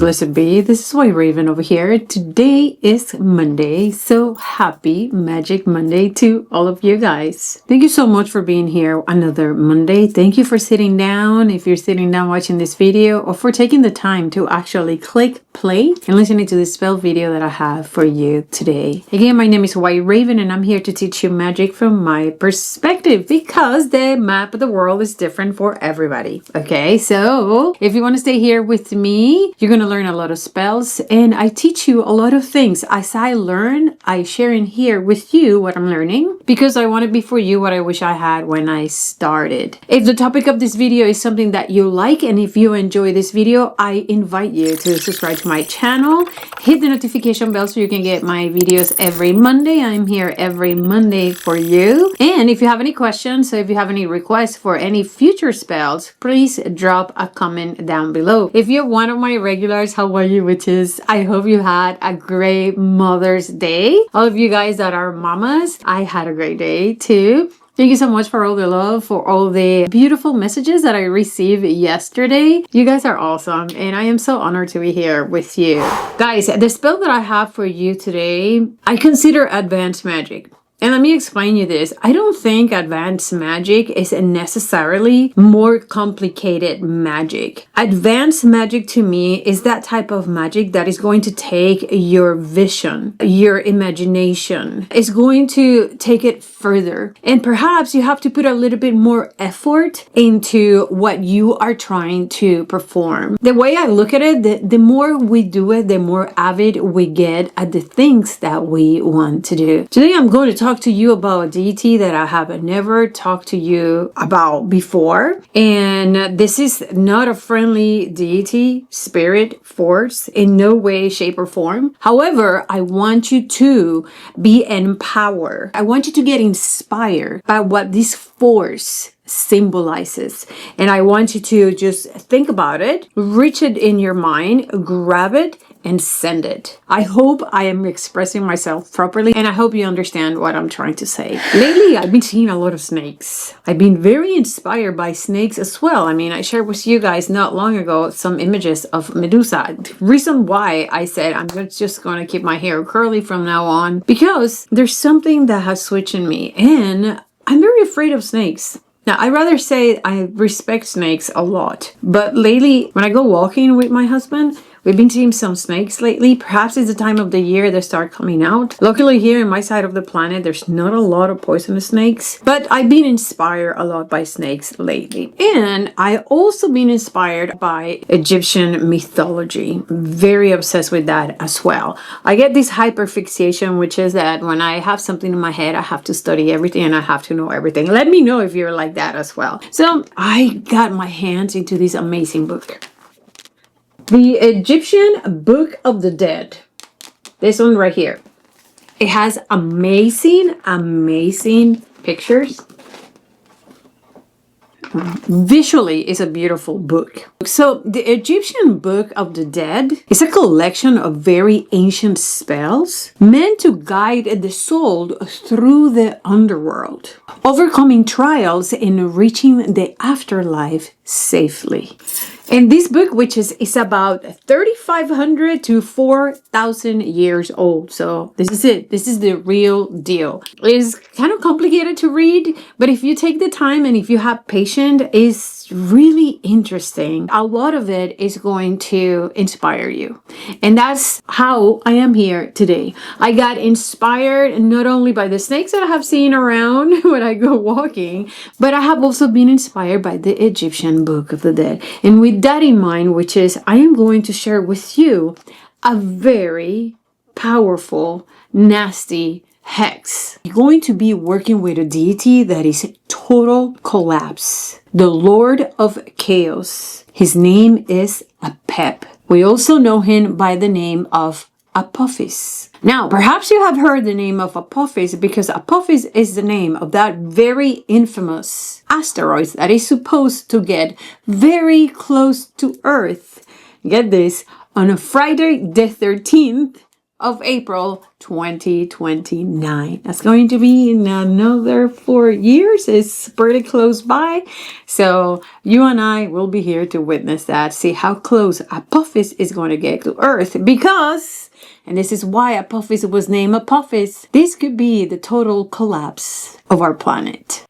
Blessed be. This is WhiteRaven over here. Today is Monday, so happy Magic Monday to all of you guys. Thank you so much for being here another Monday. Thank you for sitting down, if you're sitting down watching this video, or for taking the time to actually click play and listening to this spell video that I have for you today. Again, my name is WhiteRaven and I'm here to teach you magic from my perspective because the map of the world is different for everybody. Okay, so if you want to stay here with me, you're going to learn a lot of spells and I teach you a lot of things. As I learn, I share in here with you what I'm learning because I want to be for you what I wish I had when I started. If the topic of this video is something that you like and if you enjoy this video, I invite you to subscribe to my channel. Hit the notification bell so you can get my videos every Monday. I'm here every Monday for you. And if you have any questions, so if you have any requests for any future spells, please drop a comment down below. If you're one of my regulars, how are you witches? I hope you had a great Mother's Day. All of you guys that are mamas, I had a great day too. Thank you so much for all the love, for all the beautiful messages that I received yesterday. You guys are awesome and I am so honored to be here with you. Guys, the spell that I have for you today, I consider advanced magic. And let me explain you this. I don't think advanced magic is necessarily more complicated magic. Advanced magic to me is that type of magic that is going to take your vision, your imagination. It's going to take it further. And perhaps you have to put a little bit more effort into what you are trying to perform. The way I look at it, the more we do it, the more avid we get at the things that we want to do. Today I'm going to talk to you about a deity that I have never talked to you about before. And this is not a friendly deity, spirit, force, in no way, shape, or form. However, I want you to be empowered. I want you to get inspired by what this force symbolizes. And I want you to just think about it, reach it in your mind, grab it, and send it. I hope I am expressing myself properly and I hope you understand what I'm trying to say. Lately, I've been seeing a lot of snakes. I've been very inspired by snakes as well. I mean, I shared with you guys not long ago some images of Medusa. The reason why I said I'm just going to keep my hair curly from now on because there's something that has switched in me and I'm very afraid of snakes. Now, I'd rather say I respect snakes a lot, but lately when I go walking with my husband, we've been seeing some snakes lately. Perhaps it's the time of the year they start coming out. Luckily here in my side of the planet, there's not a lot of poisonous snakes, but I've been inspired a lot by snakes lately. And I also been inspired by Egyptian mythology. Very obsessed with that as well. I get this hyperfixation, which is that when I have something in my head, I have to study everything and I have to know everything. Let me know if you're like that as well. So I got my hands into this amazing book. The Egyptian Book of the Dead. This one right here. It has amazing pictures. Visually, it's a beautiful book. So the Egyptian Book of the Dead is a collection of very ancient spells meant to guide the soul through the underworld, overcoming trials and reaching the afterlife safely. And this book, which is about 3,500 to 4,000 years old. So this is it. This is the real deal. It's kind of complicated to read, but if you take the time and if you have patience, it's really interesting. A lot of it is going to inspire you. And that's how I am here today. I got inspired not only by the snakes that I have seen around when I go walking, but I have also been inspired by the Egyptian Book of the Dead. And with that in mind, which is I am going to share with you a very powerful, nasty hex. You're going to be working with a deity that is total collapse. The Lord of Chaos. His name is Apep. We also know him by the name of Apophis. Now, perhaps you have heard the name of Apophis because Apophis is the name of that very infamous asteroid that is supposed to get very close to Earth. Get this, on a Friday the 13th of April 2029. That's going to be in another 4 years. It's pretty close by. So you and I will be here to witness that, see how close Apophis is going to get to Earth, because, and this is why Apophis was named Apophis, this could be the total collapse of our planet.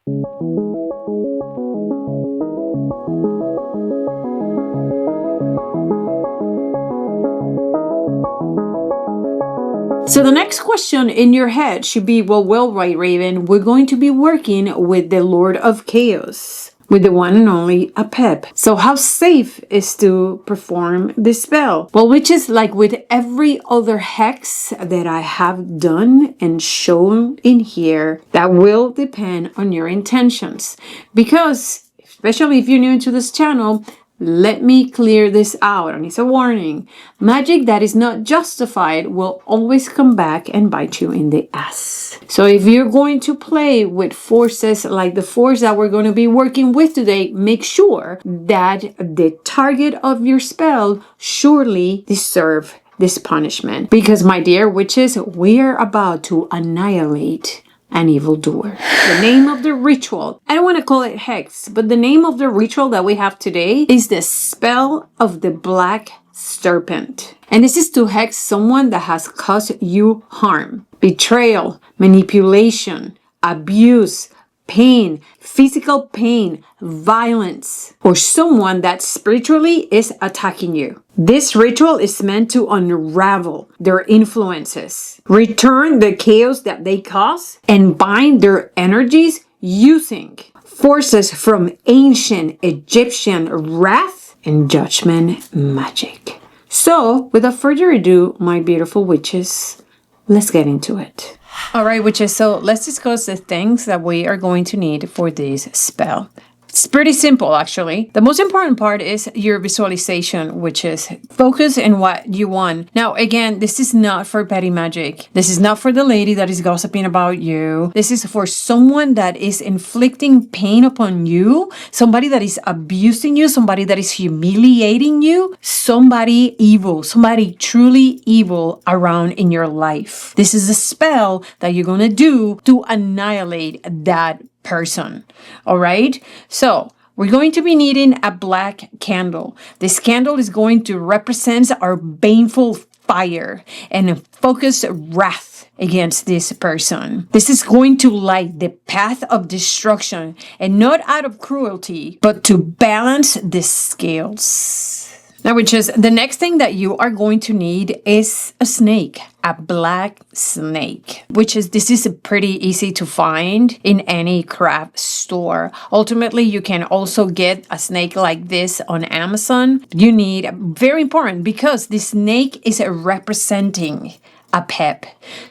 So the next question in your head should be, well, WhiteRaven, we're going to be working with the Lord of Chaos, with the one and only Apep. So how safe is to perform this spell? Well, which is like with every other hex that I have done and shown in here, that will depend on your intentions. Because, especially if you're new to this channel, let me clear this out, and it's a warning. Magic that is not justified will always come back and bite you in the ass. So if you're going to play with forces like the force that we're going to be working with today, make sure that the target of your spell surely deserve this punishment. Because, my dear witches, we're about to annihilate an evildoer. The name of the ritual, I don't want to call it hex, but the name of the ritual that we have today is the spell of the Black Serpent. And this is to hex someone that has caused you harm, betrayal, manipulation, abuse, pain, physical pain, violence, or someone that spiritually is attacking you. This ritual is meant to unravel their influences, return the chaos that they cause, and bind their energies using forces from ancient Egyptian wrath and judgment magic. So, without further ado, my beautiful witches, let's get into it. All right, witches, so let's discuss the things that we are going to need for this spell. It's pretty simple, actually. The most important part is your visualization, which is focus on what you want. Now, again, this is not for petty magic. This is not for the lady that is gossiping about you. This is for someone that is inflicting pain upon you, somebody that is abusing you, somebody that is humiliating you, somebody evil, somebody truly evil around in your life. This is a spell that you're going to do to annihilate that person. All right, so we're going to be needing a black candle. This candle is going to represent our baneful fire and focused wrath against this person. This is going to light the path of destruction, and not out of cruelty, but to balance the scales. Now, which is the next thing that you are going to need is a snake, a black snake, which is, this is pretty easy to find in any craft store. Ultimately, you can also get a snake like this on Amazon. You need, very important, because the snake is representing Apep.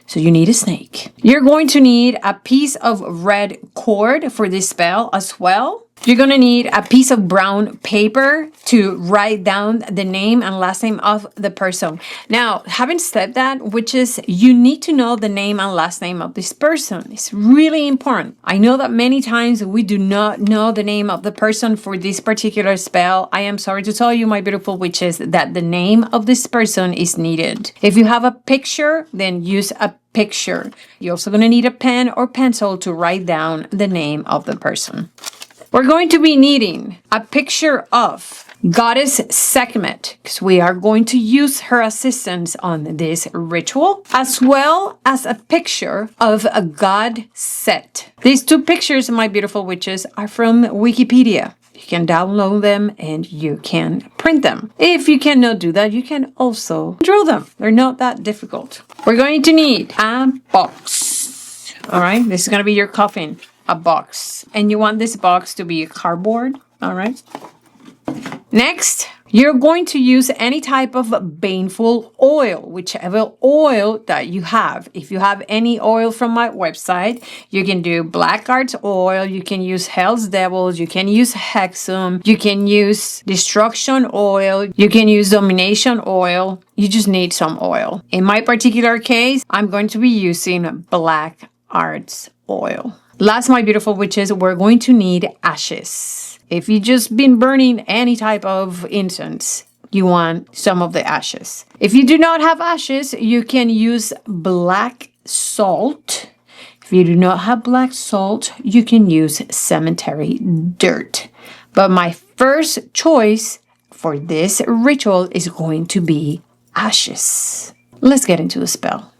So you need a snake. You're going to need a piece of red cord for this spell as well. You're going to need a piece of brown paper to write down the name and last name of the person. Now, having said that, which is, you need to know the name and last name of this person. It's really important. I know that many times we do not know the name of the person for this particular spell. I am sorry to tell you, my beautiful witches, that the name of this person is needed. If you have a picture, then use a picture. You're also going to need a pen or pencil to write down the name of the person. We're going to be needing a picture of Goddess Sekhmet, because we are going to use her assistance on this ritual, as well as a picture of a god Set. These two pictures, my beautiful witches, are from Wikipedia. You can download them and you can print them. If you cannot do that, you can also draw them. They're not that difficult. We're going to need a box. All right, this is going to be your coffin. A box, and you want this box to be cardboard. All right, next you're going to use any type of baneful oil, whichever oil that you have. If you have any oil from my website, you can do Blackguard's oil, you can use Hell's Devils, you can use Hexum, you can use Destruction oil, you can use Domination oil. You just need some oil. In my particular case, I'm going to be using Black Arts oil. Last, my beautiful witches, we're going to need ashes. If you've just been burning any type of incense, you want some of the ashes. If you do not have ashes, you can use black salt. If you do not have black salt, you can use cemetery dirt. But my first choice for this ritual is going to be ashes. Let's get into the spell.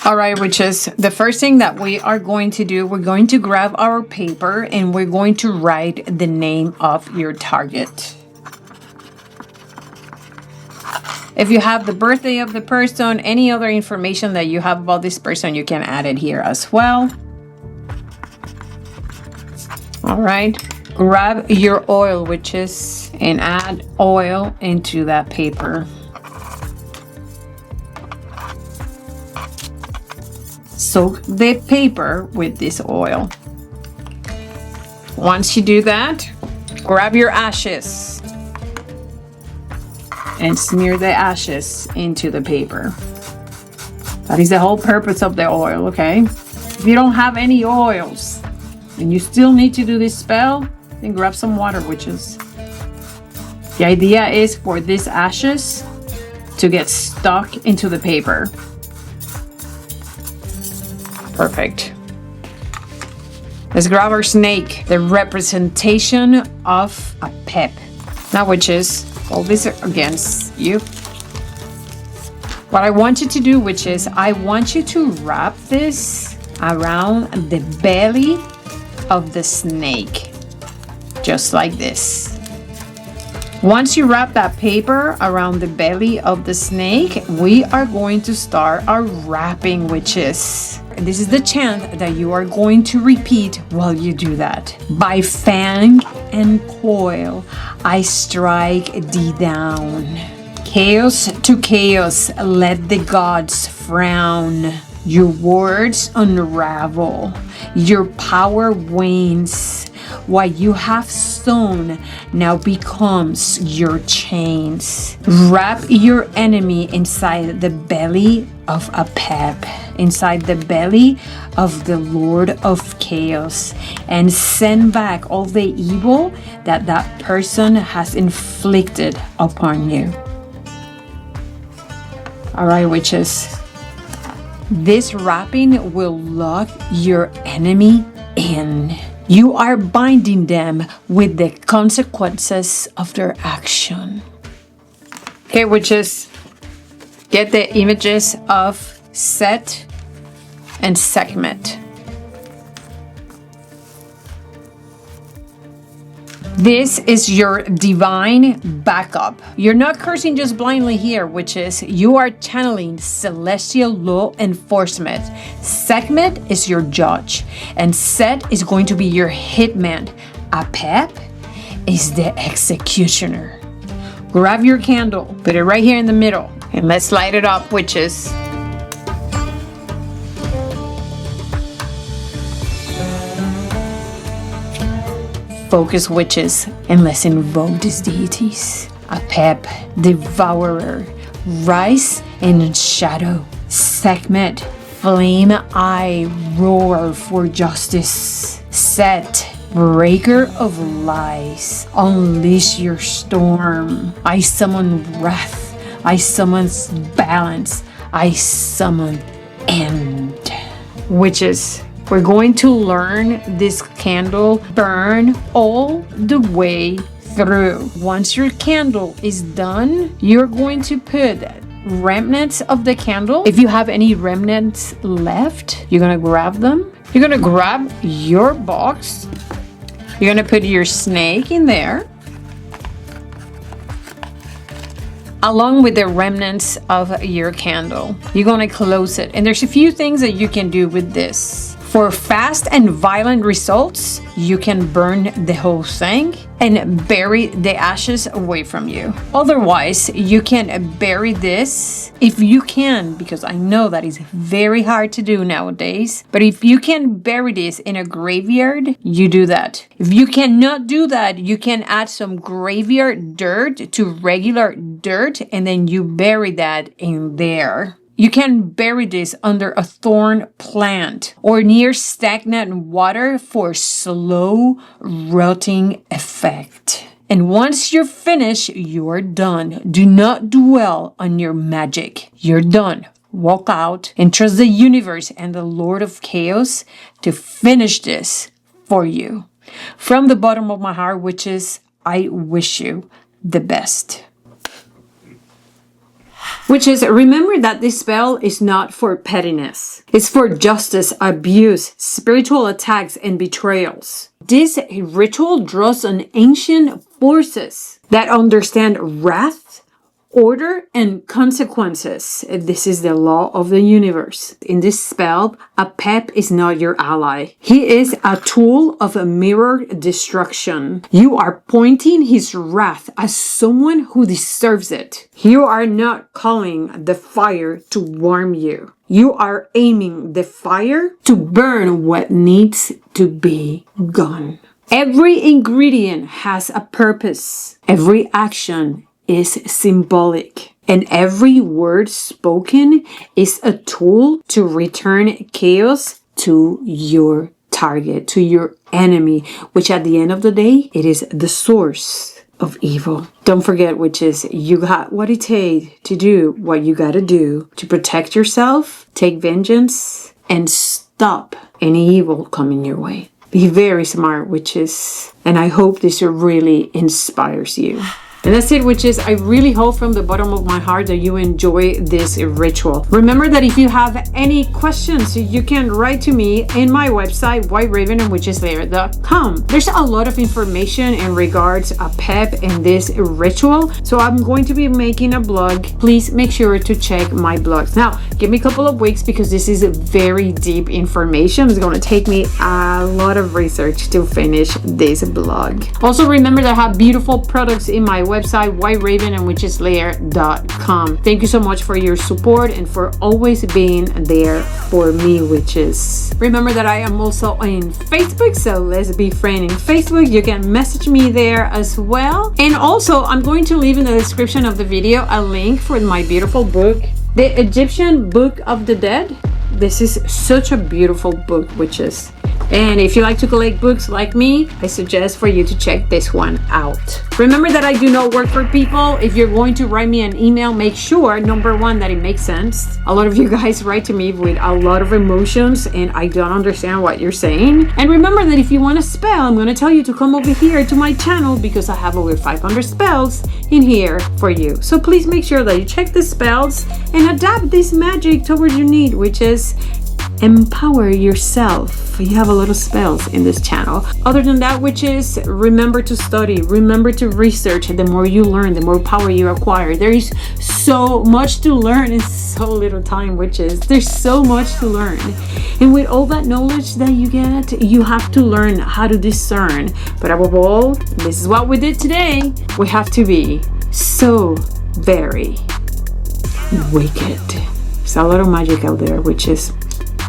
All right, witches, the first thing that we are going to do, we're going to grab our paper and we're going to write the name of your target. If you have the birthday of the person, any other information that you have about this person, you can add it here as well. All right, grab your oil, witches, and add oil into that paper. Soak the paper with this oil. Once you do that, grab your ashes and smear the ashes into the paper. That is the whole purpose of the oil, okay? If you don't have any oils and you still need to do this spell, then grab some water, witches. The idea is for these ashes to get stuck into the paper. Perfect. Let's grab our snake, the representation of Apep. Now, witches, all this against you. What I want you to do, witches, I want you to wrap this around the belly of the snake, just like this. Once you wrap that paper around the belly of the snake, we are going to start our wrapping, witches. And this is the chant that you are going to repeat while you do that. By fang and coil, I strike thee down. Chaos to chaos, let the gods frown. Your words unravel, your power wanes. What you have sown now becomes your chains. Wrap your enemy inside the belly of Apep, inside the belly of the Lord of Chaos, and send back all the evil that that person has inflicted upon you. All right, witches. This wrapping will lock your enemy in. You are binding them with the consequences of their action. Okay, witches, get the images of Set and Sekhmet. This is your divine backup. You're not cursing just blindly here, witches. You are channeling celestial law enforcement. Sekhmet is your judge, and Set is going to be your hitman. Apep is the executioner. Grab your candle, put it right here in the middle, and let's light it up, witches. Focus, witches, and let's invoke these deities. Apep, devourer, rise in shadow. Sekhmet, flame eye, roar for justice. Set, breaker of lies, unleash your storm. I summon wrath, I summon balance, I summon end. Witches, we're going to learn this candle burn all the way through. Once your candle is done, you're going to put remnants of the candle. If you have any remnants left, you're gonna grab them. You're gonna grab your box. You're gonna put your snake in there, along with the remnants of your candle. You're gonna close it. And there's a few things that you can do with this. For fast and violent results, you can burn the whole thing and bury the ashes away from you. Otherwise, you can bury this if you can, because I know that is very hard to do nowadays. But if you can bury this in a graveyard, you do that. If you cannot do that, you can add some graveyard dirt to regular dirt, and then you bury that in there. You can bury this under a thorn plant or near stagnant water for slow rotting effect. And once you're finished, you're done. Do not dwell on your magic. You're done. Walk out and trust the universe and the Lord of Chaos to finish this for you. From the bottom of my heart, witches, I wish you the best. Witches, remember that this spell is not for pettiness. It's for justice, abuse, spiritual attacks, and betrayals. This ritual draws on ancient forces that understand wrath, order, and consequences. This is the law of the universe. In this spell, Apep is not your ally. He is a tool of a mirror destruction. You are pointing his wrath at someone who deserves it. You are not calling the fire to warm you. You are aiming the fire to burn what needs to be gone. Every ingredient has a purpose. Every action is symbolic, and every word spoken is a tool to return chaos to your target, to your enemy, which at the end of the day, it is the source of evil. Don't forget, witches, you got what it takes to do what you gotta do to protect yourself, take vengeance, and stop any evil coming your way. Be very smart, witches, and I hope this really inspires you. And that's it, witches. I really hope from the bottom of my heart that you enjoy this ritual. Remember that if you have any questions, you can write to me in my website, WhiteRaven and witcheslayer.com. There's a lot of information in regards to Apep and this ritual. So I'm going to be making a blog. Please make sure to check my blogs. Now, give me a couple of weeks because this is very deep information. It's going to take me a lot of research to finish this blog. Also, remember that I have beautiful products in my website, WhiteRaven and witcheslayer.com. Thank you so much for your support and for always being there for me, witches. Remember that I am also on Facebook, so let's be friends in Facebook. You can message me there as well. And also, I'm going to leave in the description of the video a link for my beautiful book, The Egyptian Book of the Dead. This is such a beautiful book, witches. And if you like to collect books like me, I suggest for you to check this one out. Remember that I do not work for people. If you're going to write me an email, make sure, number one, that it makes sense. A lot of you guys write to me with a lot of emotions and I don't understand what you're saying. And remember that if you want a spell, I'm going to tell you to come over here to my channel because I have over 500 spells in here for you. So please make sure that you check the spells and adapt this magic towards your need, which is empower yourself. You have a lot of spells in this channel. Other than that, witches, remember to study, remember to research. The more you learn, the more power you acquire. There is so much to learn in so little time, witches. There's so much to learn. And with all that knowledge that you get, you have to learn how to discern. But above all, this is what we did today. We have to be so very wicked. There's a lot of magic out there, witches.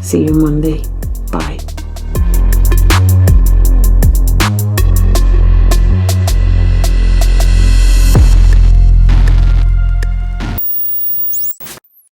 See you Monday. Bye.